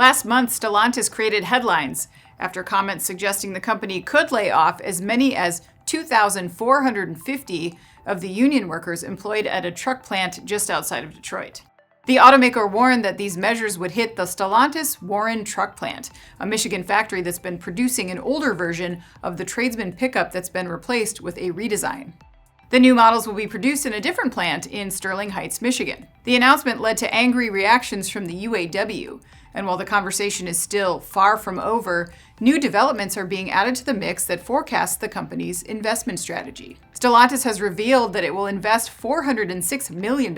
Last month, Stellantis created headlines after comments suggesting the company could lay off as many as 2,450 of the union workers employed at a truck plant just outside of Detroit. The automaker warned that these measures would hit the Stellantis Warren truck plant, a Michigan factory that's been producing an older version of the tradesman pickup that's been replaced with a redesign. The new models will be produced in a different plant in Sterling Heights, Michigan. The announcement led to angry reactions from the UAW, and while the conversation is still far from over, new developments are being added to the mix that forecasts the company's investment strategy. Stellantis has revealed that it will invest $406 million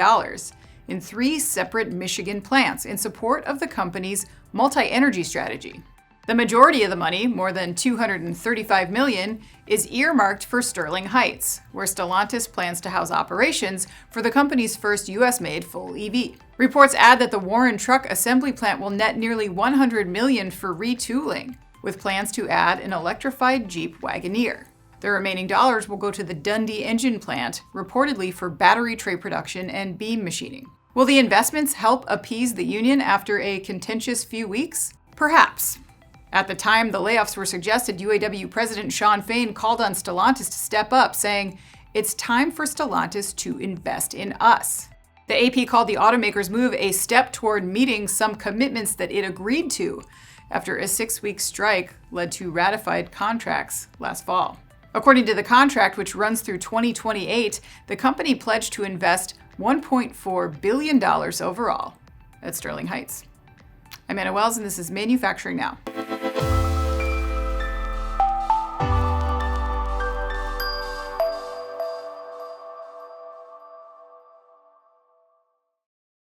in 3 separate Michigan plants in support of the company's multi-energy strategy. The majority of the money, more than $235 million, is earmarked for Sterling Heights, where Stellantis plans to house operations for the company's first U.S.-made full EV. Reports add that the Warren truck assembly plant will net nearly $100 million for retooling, with plans to add an electrified Jeep Wagoneer. The remaining dollars will go to the Dundee engine plant, reportedly for battery tray production and beam machining. Will the investments help appease the union after a contentious few weeks? Perhaps. At the time the layoffs were suggested, UAW President Shawn Fain called on Stellantis to step up, saying, "It's time for Stellantis to invest in us." The AP called the automaker's move a step toward meeting some commitments that it agreed to after a 6-week strike led to ratified contracts last fall. According to the contract, which runs through 2028, the company pledged to invest $1.4 billion overall at Sterling Heights. I'm Anna Wells, and this is Manufacturing Now.